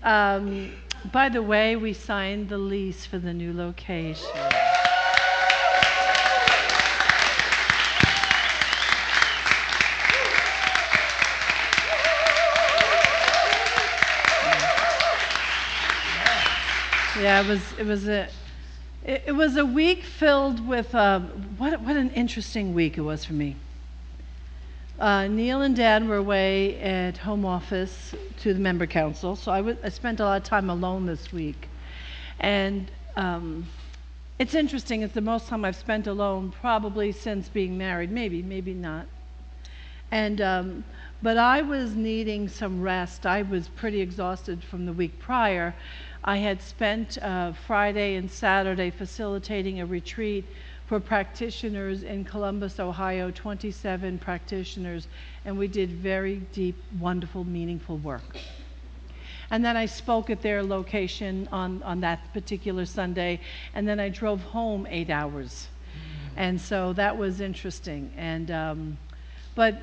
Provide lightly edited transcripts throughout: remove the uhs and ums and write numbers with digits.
Um, by the way, we signed the lease for the new location. Yeah, it was a week filled with what an interesting week it was for me. Neil and Dad were away at home office to the member council, so I spent a lot of time alone this week. And it's interesting, it's the most time I've spent alone probably since being married, maybe not. And but I was needing some rest. I was pretty exhausted from the week prior. I had spent Friday and Saturday facilitating a retreat for practitioners in Columbus, Ohio, 27 practitioners, and we did very deep, wonderful, meaningful work. And then I spoke at their location on that particular Sunday, and then I drove home 8 hours. And so that was interesting. And but,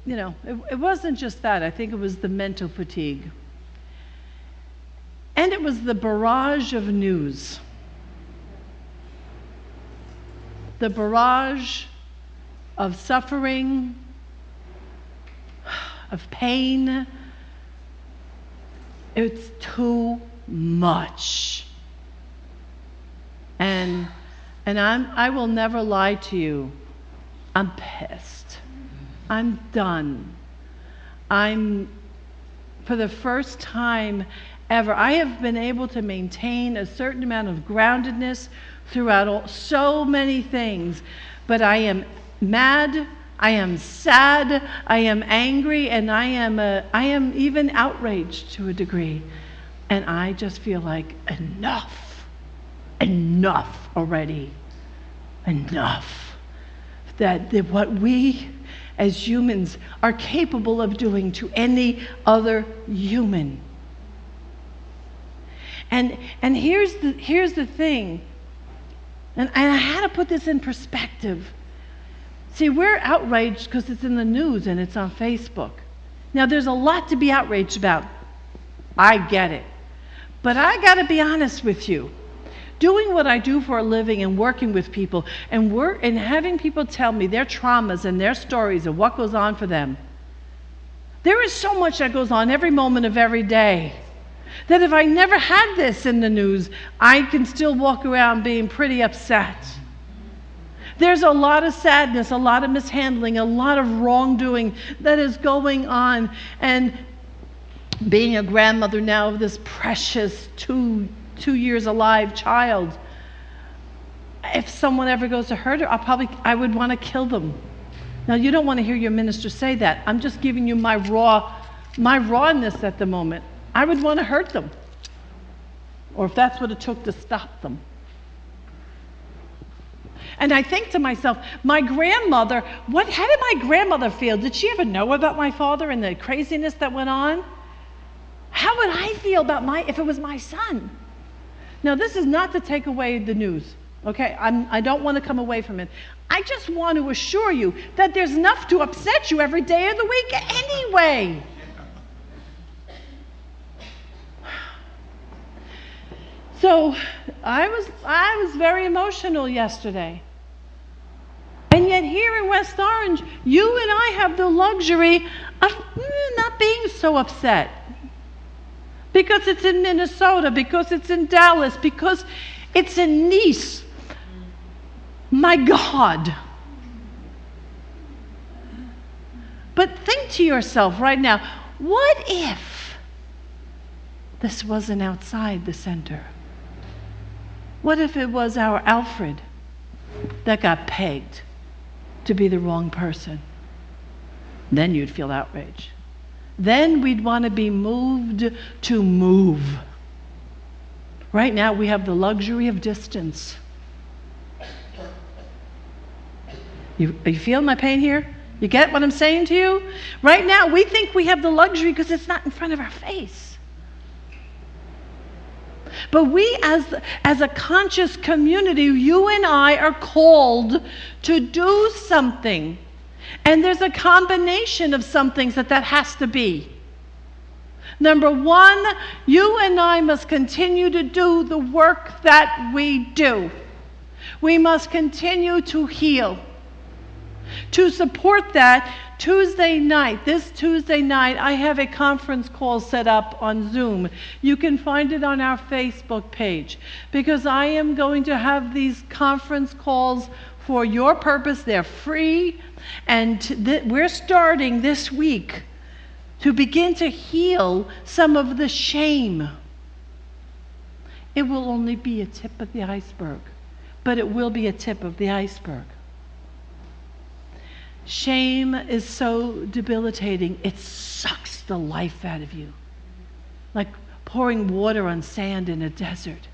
you know, it wasn't just that. I think it was the mental fatigue. And it was the barrage of news. The barrage of suffering, of pain. It's too much. And I will never lie to you. I'm pissed. I'm done. For the first time ever, I have been able to maintain a certain amount of groundedness throughout so many things, but I am mad, I am sad, I am angry, and I am even outraged to a degree. And I just feel like enough already, enough. That what we as humans are capable of doing to any other human. And here's the thing, and I had to put this in perspective. See, we're outraged because it's in the news and it's on Facebook. Now, there's a lot to be outraged about. I get it. But I got to be honest with you. Doing what I do for a living and working with people and having people tell me their traumas and their stories of what goes on for them, there is so much that goes on every moment of every day. That if I never had this in the news, I can still walk around being pretty upset. There's a lot of sadness, a lot of mishandling, a lot of wrongdoing that is going on. And being a grandmother now of this precious two years alive child, if someone ever goes to hurt her, I would want to kill them. Now, you don't want to hear your minister say that. I'm just giving you my rawness at the moment. I would want to hurt them, or if that's what it took to stop them. And I think to myself, my grandmother, how did my grandmother feel? Did she ever know about my father and the craziness that went on? How would I feel if it was my son? Now, this is not to take away the news, okay? I don't want to come away from it. I just want to assure you that there's enough to upset you every day of the week anyway. So I was very emotional yesterday. And yet here in West Orange, you and I have the luxury of not being so upset. Because it's in Minnesota, because it's in Dallas, because it's in Nice. My God. But think to yourself right now, what if this wasn't outside the center? What if it was our Alfred that got pegged to be the wrong person? Then you'd feel outraged. Then we'd want to be moved to move. Right now we have the luxury of distance. You feel my pain here? You get what I'm saying to you? Right now we think we have the luxury because it's not in front of our face. But we as a conscious community, you and I are called to do something. And there's a combination of some things that has to be. Number one, you and I must continue to do the work that we do. We must continue to heal. To support that, this Tuesday night, I have a conference call set up on Zoom. You can find it on our Facebook page, because I am going to have these conference calls for your purpose. They're free, and we're starting this week to begin to heal some of the shame. It will only be a tip of the iceberg, but it will be a tip of the iceberg. Shame is so debilitating. It sucks the life out of you, like pouring water on sand in a desert.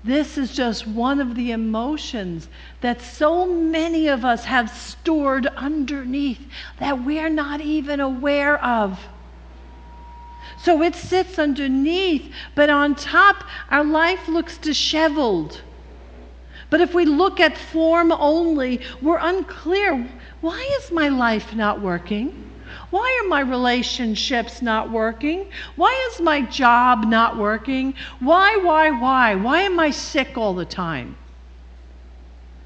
This is just one of the emotions that so many of us have stored underneath that we're not even aware of. So it sits underneath, but on top, our life looks disheveled. But if we look at form only, we're unclear. Why is my life not working? Why are my relationships not working? Why is my job not working? Why? Why am I sick all the time?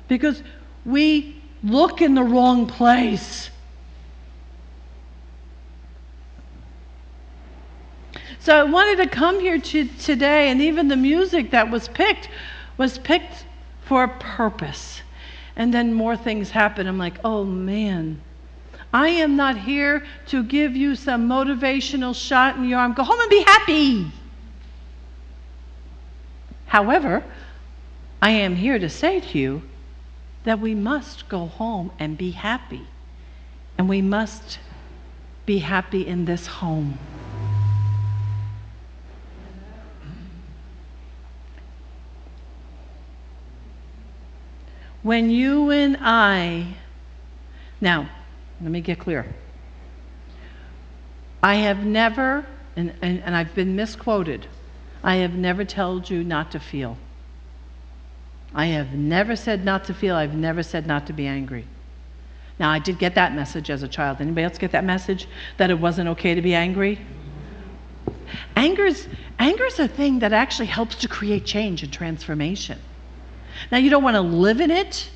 Because we look in the wrong place. So I wanted to come here today, and even the music that was picked for a purpose. And then more things happen. I'm like, oh man, I am not here to give you some motivational shot in your arm. Go home and be happy. However, I am here to say to you that we must go home and be happy. And we must be happy in this home. When you and I, now, let me get clear. I have never, and I've been misquoted, I have never told you not to feel. I have never said not to feel. I've never said not to be angry. Now, I did get that message as a child. Anybody else get that message? That it wasn't okay to be angry? Anger's a thing that actually helps to create change and transformation. Now, you don't want to live in it.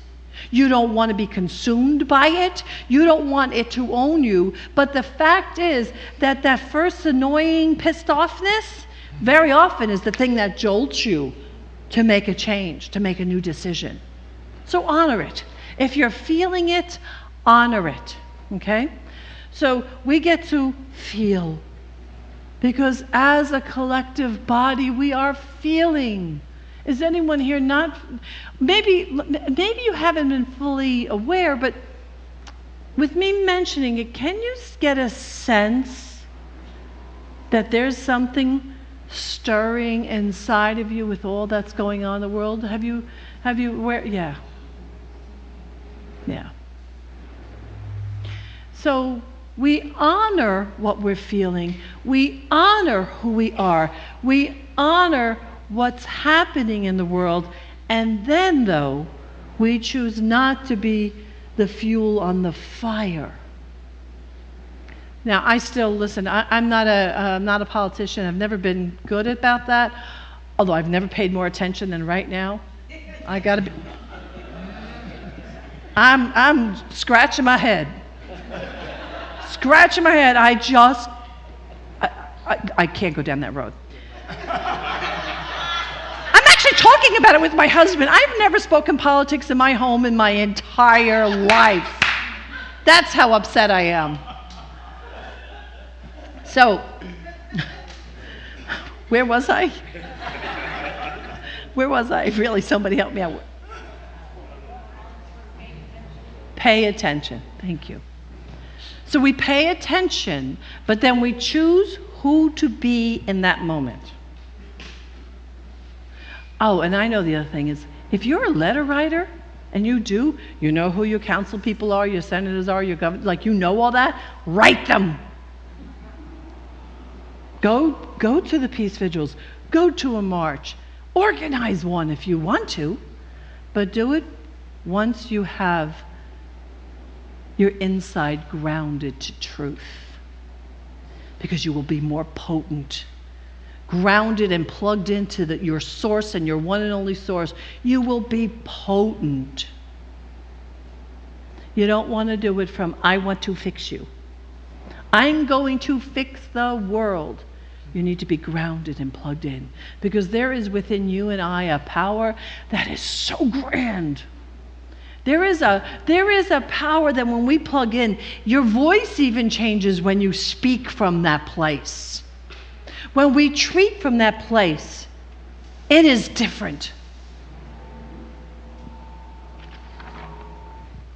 You don't want to be consumed by it. You don't want it to own you. But the fact is that first annoying pissed offness very often is the thing that jolts you to make a change, to make a new decision. So honor it. If you're feeling it, honor it. Okay? So we get to feel. Because as a collective body, we are feeling. Is anyone here not? Maybe you haven't been fully aware, but with me mentioning it, can you get a sense that there's something stirring inside of you with all that's going on in the world? Have you, yeah. So we honor what we're feeling. We honor who we are. We honor what's happening in the world, and then, though, we choose not to be the fuel on the fire. Now, I still listen. I'm not a politician. I've never been good about that, although I've never paid more attention than right now. I gotta be. I'm scratching my head. Scratching my head. I can't go down that road. Talking about it with my husband. I've never spoken politics in my home in my entire life. That's how upset I am. So, where was I? Really, somebody help me out. Pay attention. Thank you. So we pay attention, but then we choose who to be in that moment. Oh, and I know the other thing is, if you're a letter writer, and you know who your council people are, your senators are, your governor, like you know all that, write them. Go to the peace vigils, go to a march, organize one if you want to, but do it once you have your inside grounded to truth. because you will be more potent. Grounded and plugged into your source and your one and only source, you will be potent. You don't want to do it from, I want to fix you. I'm going to fix the world. You need to be grounded and plugged in, because there is within you and I a power that is so grand. There is a power that when we plug in, your voice even changes when you speak from that place. When we treat from that place, it is different.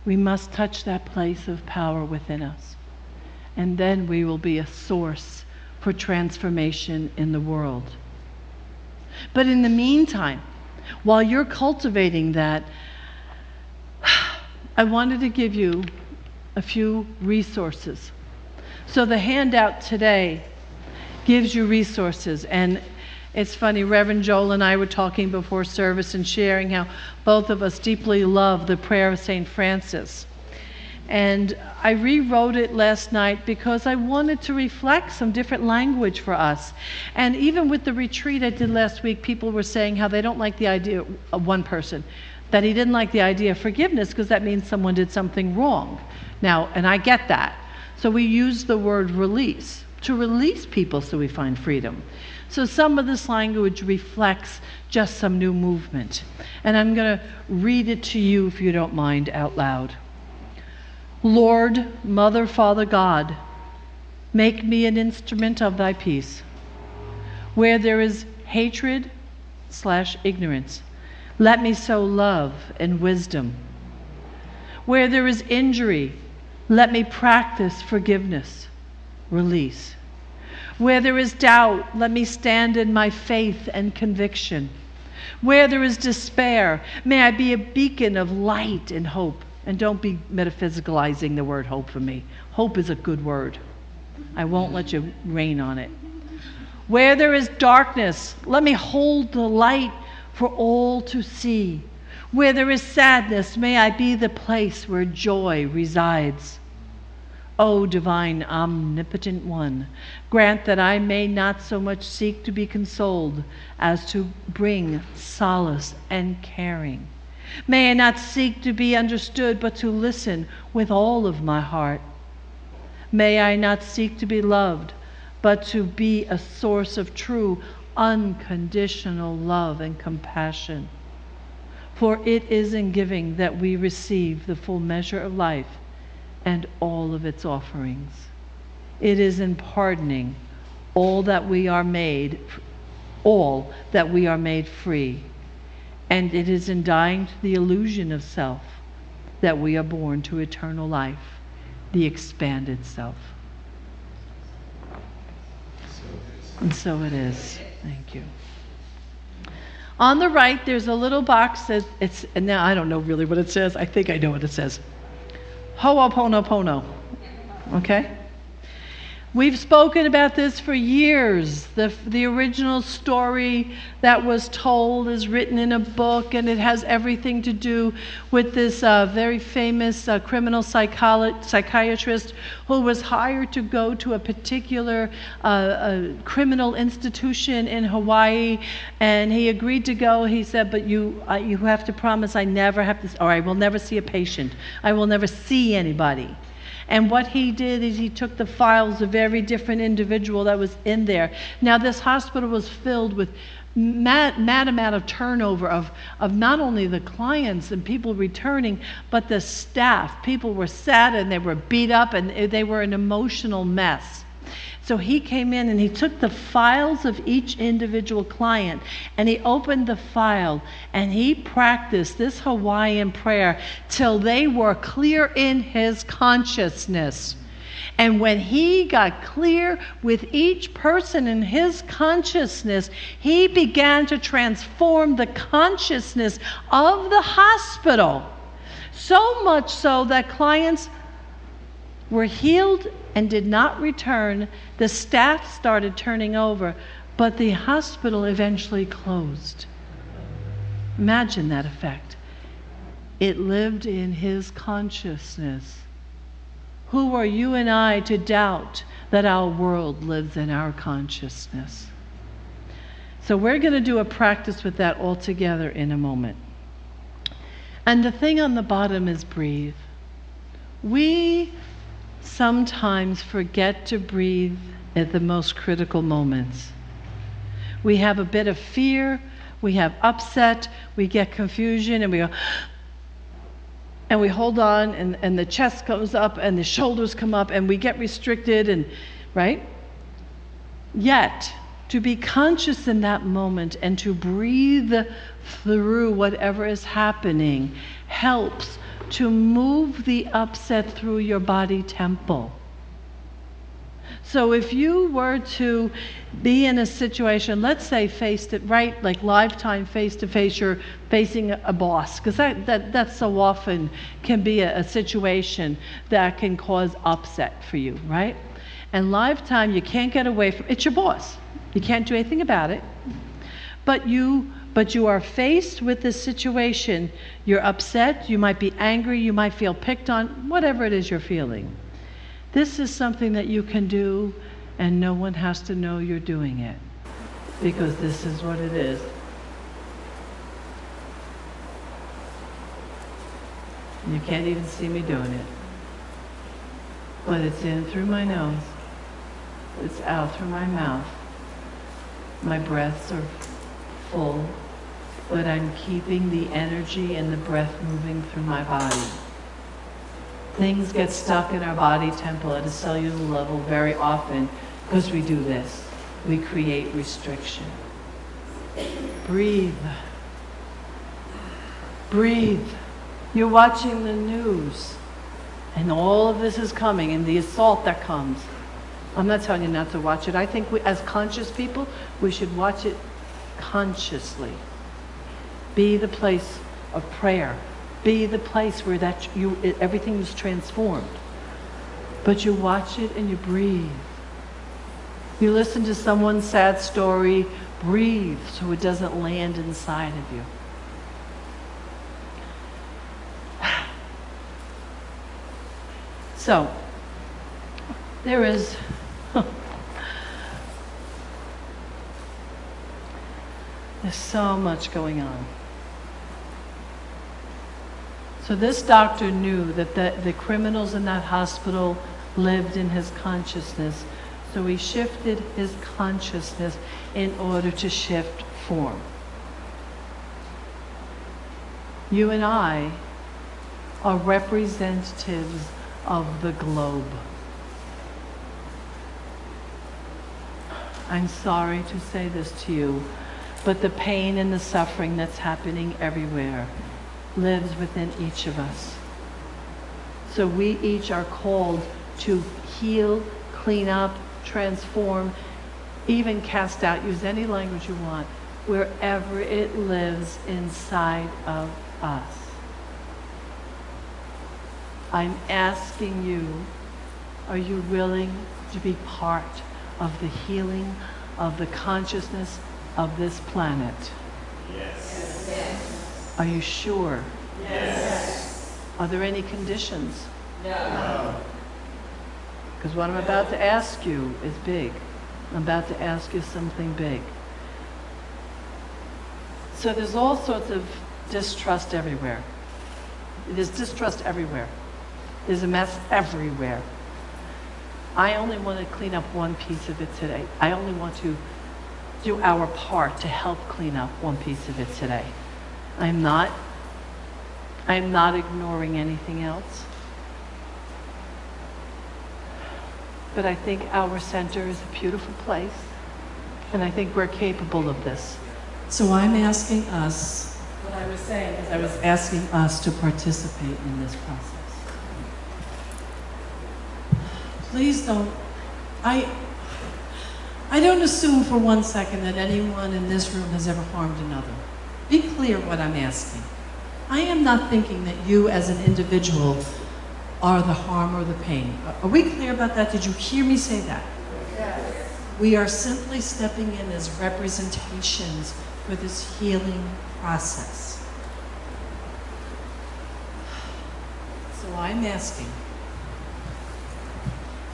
We must touch that place of power within us, and then we will be a source for transformation in the world. But in the meantime, while you're cultivating that, I wanted to give you a few resources. So the handout today gives you resources. And it's funny, Reverend Joel and I were talking before service and sharing how both of us deeply love the prayer of St. Francis. And I rewrote it last night because I wanted to reflect some different language for us. And even with the retreat I did last week, people were saying how they don't like the idea of one person, that he didn't like the idea of forgiveness because that means someone did something wrong. Now, and I get that. So we use the word release, to release people so we find freedom. So some of this language reflects just some new movement. And I'm going to read it to you, if you don't mind, out loud. Lord, Mother, Father, God, make me an instrument of thy peace. Where there is hatred/ignorance, let me sow love and wisdom. Where there is injury, let me practice forgiveness, release. Where there is doubt, let me stand in my faith and conviction. Where there is despair, may I be a beacon of light and hope. And don't be metaphysicalizing the word hope for me. Hope is a good word. I won't let you rain on it. Where there is darkness, let me hold the light for all to see. Where there is sadness, may I be the place where joy resides. O divine omnipotent one, grant that I may not so much seek to be consoled as to bring solace and caring. May I not seek to be understood, but to listen with all of my heart. May I not seek to be loved, but to be a source of true, unconditional love and compassion. For it is in giving that we receive the full measure of life and all of its offerings. It is in pardoning all that we are made free. And it is in dying to the illusion of self that we are born to eternal life, the expanded self. And so it is. Thank you. On the right, there's a little box that and now I don't know really what it says. I think I know what it says. Ho'oponopono. Okay? We've spoken about this for years. The original story that was told is written in a book, and it has everything to do with this very famous criminal psychiatrist who was hired to go to a particular criminal institution in Hawaii, and he agreed to go. He said, but you have to promise I never have to, or I will never see a patient. I will never see anybody. And what he did is he took the files of every different individual that was in there. Now, this hospital was filled with mad amount of turnover of not only the clients and people returning, but the staff. People were sad and they were beat up and they were an emotional mess. So he came in and he took the files of each individual client and he opened the file and he practiced this Hawaiian prayer till they were clear in his consciousness. And when he got clear with each person in his consciousness, he began to transform the consciousness of the hospital. So much so that clients were healed and did not return. The staff started turning over, but the hospital eventually closed. Imagine that effect. It lived in his consciousness. Who are you and I to doubt that our world lives in our consciousness. So we're going to do a practice with that all together in a moment. And the thing on the bottom is breathe. We sometimes forget to breathe at the most critical moments. We have a bit of fear, we have upset, we get confusion, and we go, and we hold on, and the chest goes up, and the shoulders come up, and we get restricted, and right? Yet, to be conscious in that moment and to breathe through whatever is happening helps to move the upset through your body temple. So if you were to be in a situation, let's say like live time, face to face, you're facing a boss, because that so often can be a situation that can cause upset for you, right? And live time, you can't get away from, it's your boss. You can't do anything about it. But you are faced with this situation. You're upset, you might be angry, you might feel picked on, whatever it is you're feeling. This is something that you can do, and no one has to know you're doing it, because this is what it is. You can't even see me doing it. But it's in through my nose. It's out through my mouth. My breaths are full, but I'm keeping the energy and the breath moving through my body. Things get stuck in our body temple at a cellular level very often because we do this. We create restriction. Breathe. Breathe. You're watching the news, and all of this is coming, and the assault that comes. I'm not telling you not to watch it. I think we, as conscious people, we should watch it consciously. Be the place of prayer. Be the place where everything is transformed. But you watch it and you breathe. You listen to someone's sad story, breathe so it doesn't land inside of you. So, there's so much going on. So this doctor knew that the criminals in that hospital lived in his consciousness. So he shifted his consciousness in order to shift form. You and I are representatives of the globe. I'm sorry to say this to you, but the pain and the suffering that's happening everywhere lives within each of us. So we each are called to heal, clean up, transform, even cast out, use any language you want, wherever it lives inside of us. I'm asking you, are you willing to be part of the healing of the consciousness of this planet? Yes. Yes. Are you sure? Yes. Are there any conditions? No. Because what I'm about to ask you is big. I'm about to ask you something big. So there's all sorts of distrust everywhere. There's distrust everywhere. There's a mess everywhere. I only want to clean up one piece of it today. I only want to do our part to help clean up one piece of it today. I'm not ignoring anything else. But I think our center is a beautiful place, and I think we're capable of this. So I'm asking us, what I was saying is I was asking us to participate in this process. Please don't, I don't assume for 1 second that anyone in this room has ever harmed another. Be clear what I'm asking. I am not thinking that you as an individual are the harm or the pain. Are we clear about that? Did you hear me say that? Yes. We are simply stepping in as representations for this healing process. So I'm asking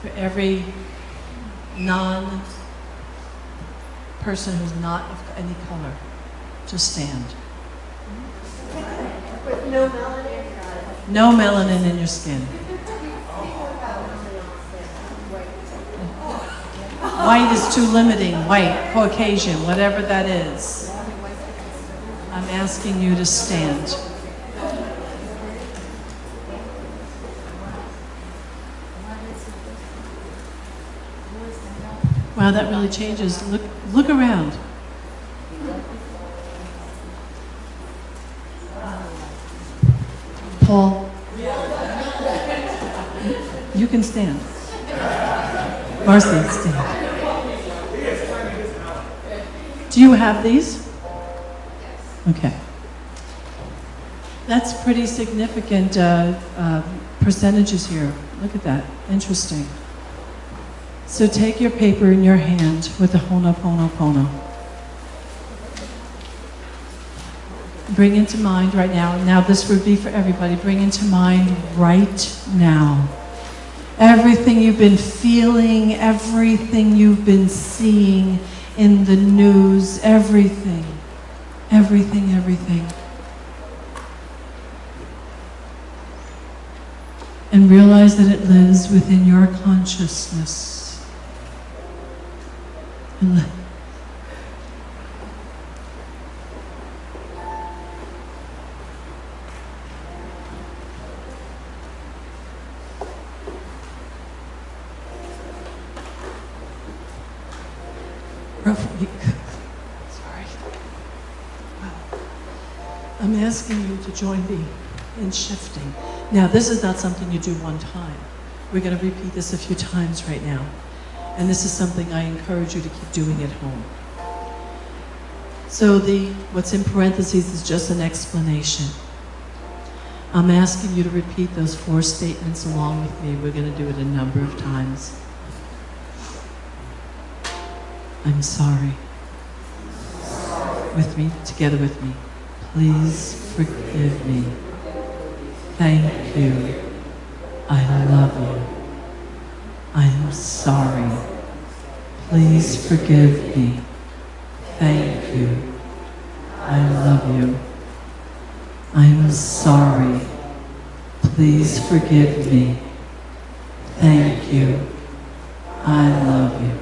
for every person who's not of any color to stand. With no melanin. No melanin in your skin. White is too limiting. White, Caucasian, whatever that is. I'm asking you to stand. Wow, that really changes. Look around. Paul, you can stand. Marcy, stand. Do you have these? Okay. That's pretty significant percentages here. Look at that. Interesting. So take your paper in your hand with the Ho'oponopono. Bring into mind right now this would be for everybody, bring into mind right now. Everything you've been feeling, everything you've been seeing in the news, everything. And realize that it lives within your consciousness. Sorry. I'm asking you to join me in shifting. Now, this is not something you do one time. We're going to repeat this a few times right now. And this is something I encourage you to keep doing at home. So what's in parentheses is just an explanation. I'm asking you to repeat those 4 statements along with me. We're going to do it a number of times. I'm sorry. With me, together with me. Please forgive me. Thank you. I love you. I'm sorry. Please forgive me. Thank you. I love you. I'm sorry. Please forgive me. Thank you. I love you.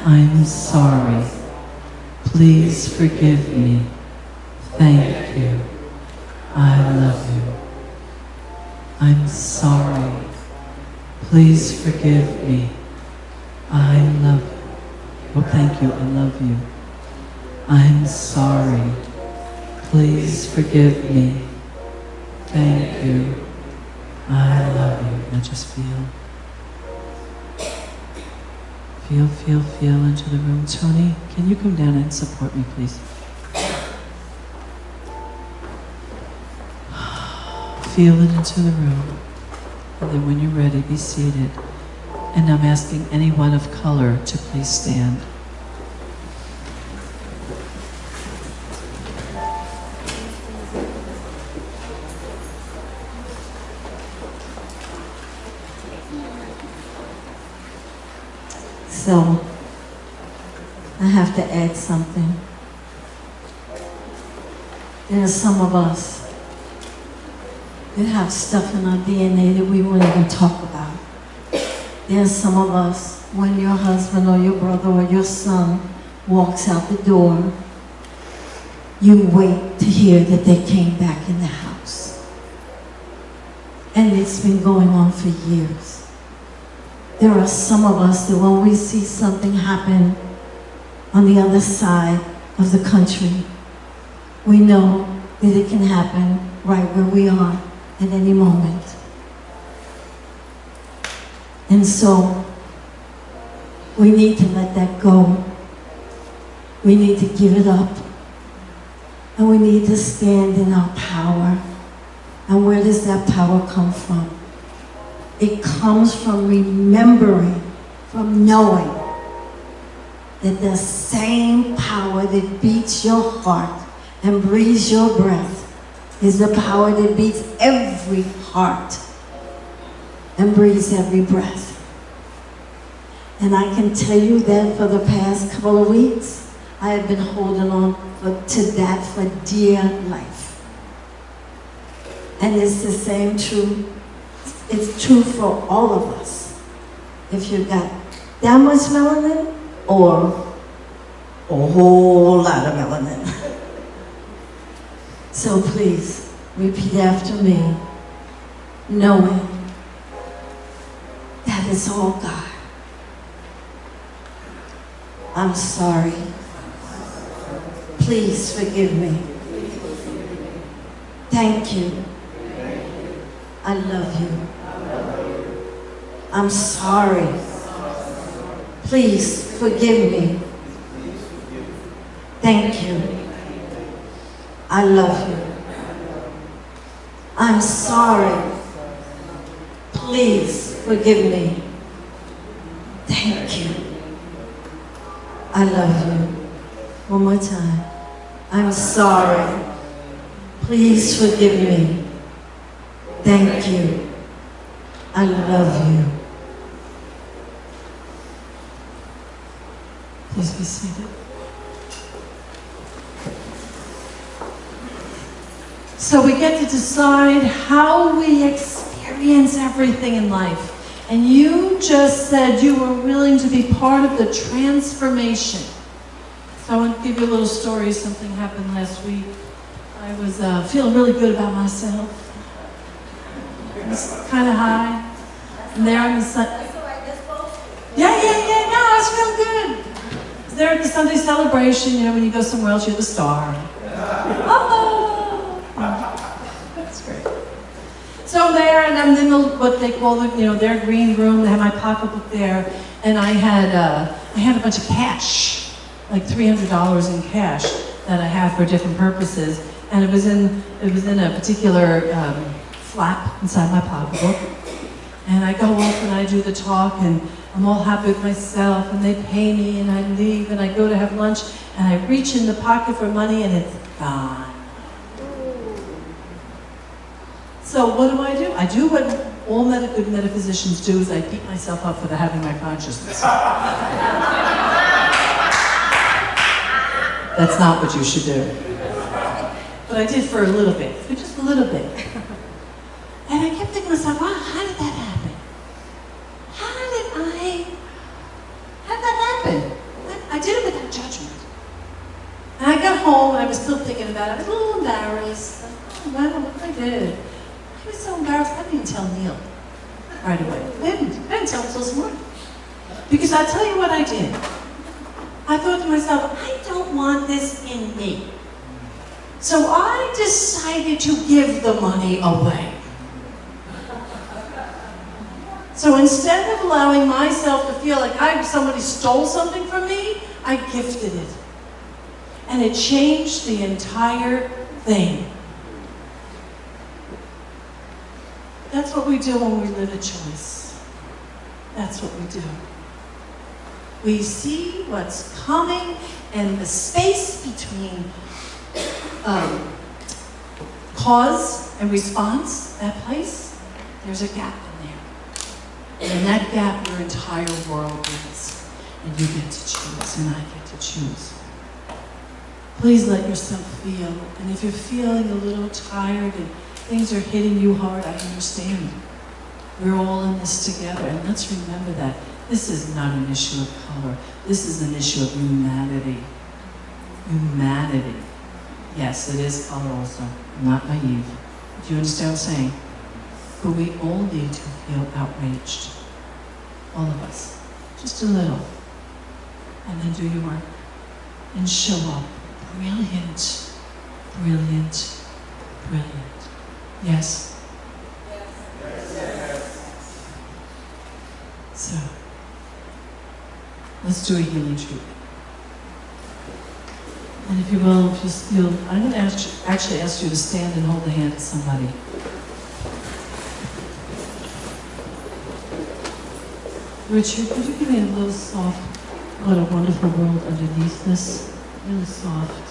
I'm sorry. Please forgive me. Thank you. I love you. I'm sorry. Please forgive me. I love you. Well, thank you. I love you. I'm sorry. Please forgive me. Thank you. I love you. Now just feel. Feel into the room. Tony, can you come down and support me, please? Feel it into the room. And then when you're ready, be seated. And I'm asking anyone of color to please stand. So, I have to add something. There are some of us that have stuff in our DNA that we won't even talk about. There are some of us, when your husband or your brother or your son walks out the door, you wait to hear that they came back in the house. And it's been going on for years. There are some of us that when we see something happen on the other side of the country, we know that it can happen right where we are at any moment. And so, we need to let that go. We need to give it up. And we need to stand in our power. And where does that power come from? It comes from remembering, from knowing that the same power that beats your heart and breathes your breath is the power that beats every heart and breathes every breath. And I can tell you that for the past couple of weeks, I have been holding on to that for dear life. And it's the same true. It's true for all of us. If you got that much melanin or a whole lot of melanin. So please, repeat after me, knowing that it's all God. I'm sorry. Please forgive me. Thank you. I love you. I'm sorry. Please forgive me. Thank you. I love you. I'm sorry. Please forgive me. Thank you. I love you. One more time. I'm sorry. Please forgive me. Thank you. I love you. Please be seated. So we get to decide how we experience everything in life. And you just said you were willing to be part of the transformation. So I want to give you a little story. Something happened last week. I was feeling really good about myself. I was kind of high. And there on the Sunday. Yeah. No, I was feeling good. There at the Sunday celebration, you know, when you go somewhere else, you're the star. Oh, that's great. So I'm there, and I'm in what they call their green room. They have my pocketbook there, and I had a bunch of cash, like $300 in cash that I have for different purposes, and it was in a particular flap inside my pocketbook. And I go off and I do the talk, and I'm all happy with myself, and they pay me, and I leave, and I go to have lunch, and I reach in the pocket for money, and it's gone. So what do? I do what all good metaphysicians do, is I beat myself up for having my consciousness. That's not what you should do. But I did for a little bit, for just a little bit. And I kept thinking to myself, wow, how did that happen? How did that happen? I did it without judgment. And I got home, and I was still thinking about it. I was a little embarrassed. Oh, wow, look what I did. I was so embarrassed, I didn't even tell Neil right away. I didn't tell him until this morning. Because I'll tell you what I did. I thought to myself, I don't want this in me. So I decided to give the money away. So instead of allowing myself to feel like somebody stole something from me, I gifted it. And it changed the entire thing. That's what we do when we live a choice. That's what we do. We see what's coming, and the space between cause and response, that place, there's a gap in there. And in that gap, your entire world is. And you get to choose, and I get to choose. Please let yourself feel. And if you're feeling a little tired and things are hitting you hard, I understand. We're all in this together. And let's remember that this is not an issue of color. This is an issue of humanity. Humanity. Yes, it is color also. I'm not naive. Do you understand what I'm saying? But we all need to feel outraged. All of us. Just a little. And then do your work. And show up. Brilliant. Brilliant. Brilliant. Yes? Yes. So, let's do a healing treatment. And if you will, I'm going to actually ask you to stand and hold the hand of somebody. Richard, could you give me a little soft, what a wonderful world underneath this? Really soft.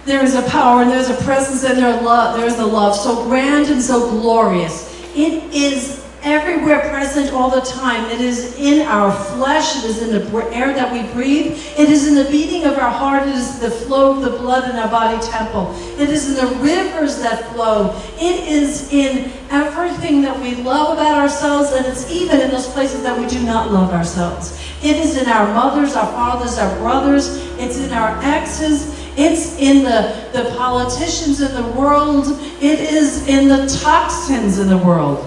There is a power, and there's a presence, and there's a love so grand and so glorious. It is everywhere present all the time. It is in our flesh. It is in the air that we breathe. It is in the beating of our heart. It is the flow of the blood in our body temple. It is in the rivers that flow. It is in everything that we love about ourselves, and it's even in those places that we do not love ourselves. It is in our mothers, our fathers, our brothers. It's in our exes. It's in the politicians in the world. It is in the toxins in the world.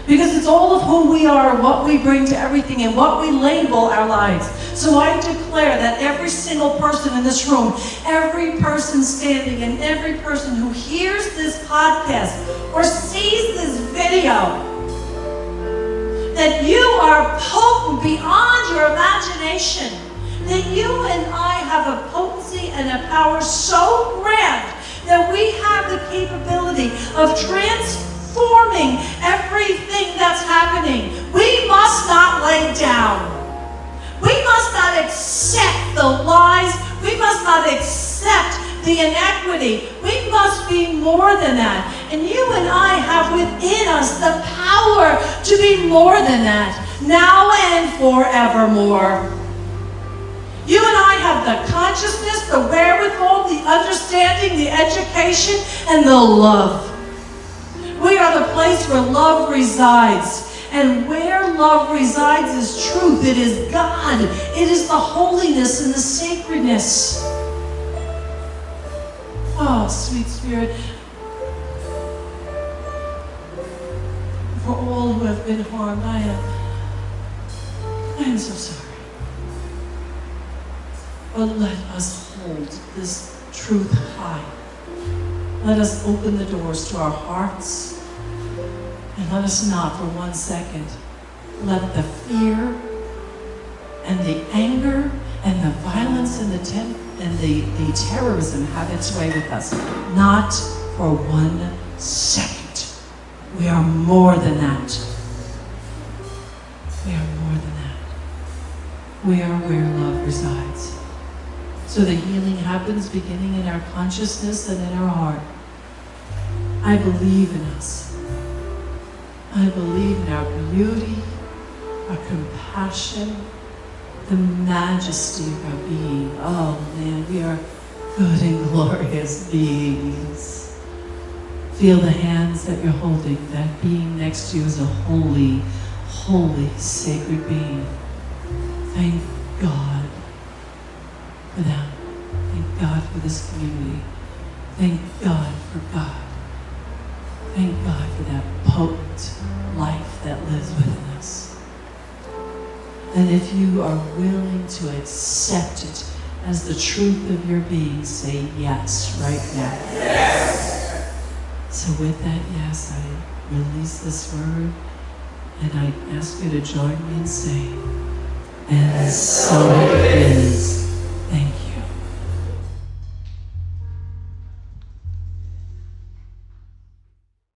Because it's all of who we are, what we bring to everything, and what we label our lives. So I declare that every single person in this room, every person standing, and every person who hears this podcast or sees this video, that you are potent beyond your imagination. That you and I have a potency and a power so grand that we have the capability of transforming everything that's happening. We must not lay down. We must not accept the lies. We must not accept the inequity. We must be more than that. And you and I have within us the power to be more than that, now and forevermore. You and I have the consciousness, the wherewithal, the understanding, the education, and the love. We are the place where love resides. And where love resides is truth. It is God. It is the holiness and the sacredness. Oh, sweet Spirit. For all who have been harmed, I am so sorry. But let us hold this truth high. Let us open the doors to our hearts. And let us not for 1 second let the fear and the anger and the violence and the terrorism have its way with us. Not for 1 second. We are more than that. We are more than that. We are where love resides. So the healing happens beginning in our consciousness and in our heart. I believe in us. I believe in our beauty, our compassion, the majesty of our being. Oh man, we are good and glorious beings. Feel the hands that you're holding. That being next to you is a holy, holy, sacred being. Thank God for them. Thank God for this community. Thank God for God. Thank God for that potent life that lives within us. And if you are willing to accept it as the truth of your being, say yes right now. Yes. So with that yes, I release this word, and I ask you to join me in saying, and so it is.